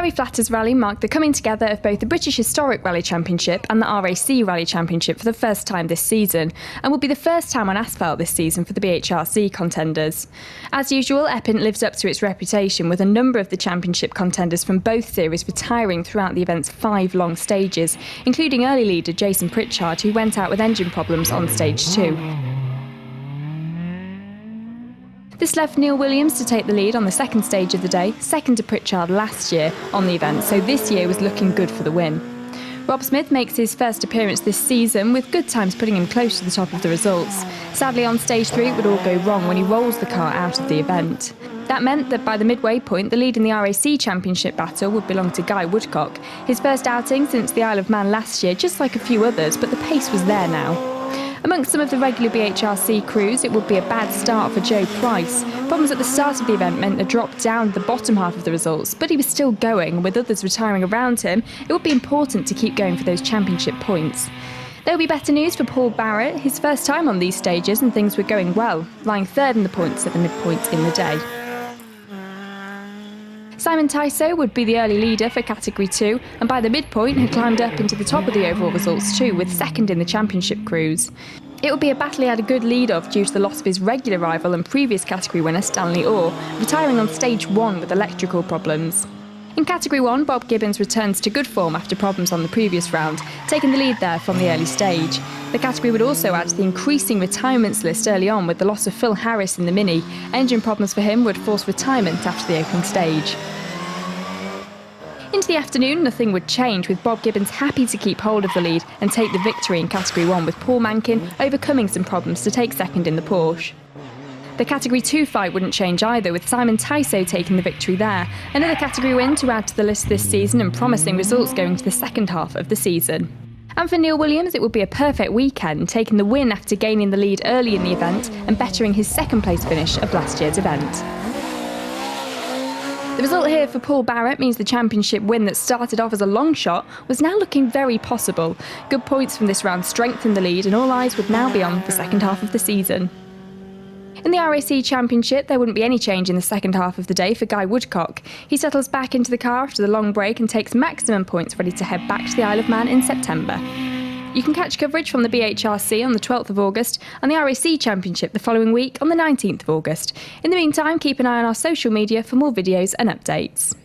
Harry Flatter's rally marked the coming together of both the British Historic Rally Championship and the RAC Rally Championship for the first time this season, and will be the first time on asphalt this season for the BHRC contenders. As usual, Epping lives up to its reputation, with a number of the championship contenders from both series retiring throughout the event's 5 long stages, including early leader Jason Pritchard, who went out with engine problems on stage 2. This left Neil Williams to take the lead on the second stage of the day, second to Pritchard last year on the event, so this year was looking good for the win. Rob Smith makes his first appearance this season, with good times putting him close to the top of the results. Sadly, on stage 3 it would all go wrong when he rolls the car out of the event. That meant that by the midway point, the lead in the RAC Championship battle would belong to Guy Woodcock. His first outing since the Isle of Man last year, just like a few others, but the pace was there now. Amongst some of the regular BHRC crews, it would be a bad start for Joe Price. Problems at the start of the event meant a drop down the bottom half of the results, but he was still going, and with others retiring around him, it would be important to keep going for those championship points. There will be better news for Paul Barrett, his first time on these stages, and things were going well, lying third in the points at the midpoint in the day. Simon Tyso would be the early leader for Category 2, and by the midpoint had climbed up into the top of the overall results too, with second in the championship crews. It would be a battle he had a good lead of due to the loss of his regular rival and previous category winner Stanley Orr, retiring on stage 1 with electrical problems. In Category 1, Bob Gibbons returns to good form after problems on the previous round, taking the lead there from the early stage. The category would also add to the increasing retirements list early on, with the loss of Phil Harris in the Mini. Engine problems for him would force retirement after the opening stage. Into the afternoon, nothing would change, with Bob Gibbons happy to keep hold of the lead and take the victory in Category 1, with Paul Mankin overcoming some problems to take second in the Porsche. The Category 2 fight wouldn't change either, with Simon Tyso taking the victory there, another category win to add to the list this season and promising results going to the second half of the season. And for Neil Williams, it would be a perfect weekend, taking the win after gaining the lead early in the event and bettering his second place finish of last year's event. The result here for Paul Barrett means the championship win that started off as a long shot was now looking very possible. Good points from this round strengthened the lead, and all eyes would now be on the second half of the season. In the RAC Championship, there wouldn't be any change in the second half of the day for Guy Woodcock. He settles back into the car after the long break and takes maximum points, ready to head back to the Isle of Man in September. You can catch coverage from the BHRC on the 12th of August and the RAC Championship the following week on the 19th of August. In the meantime, keep an eye on our social media for more videos and updates.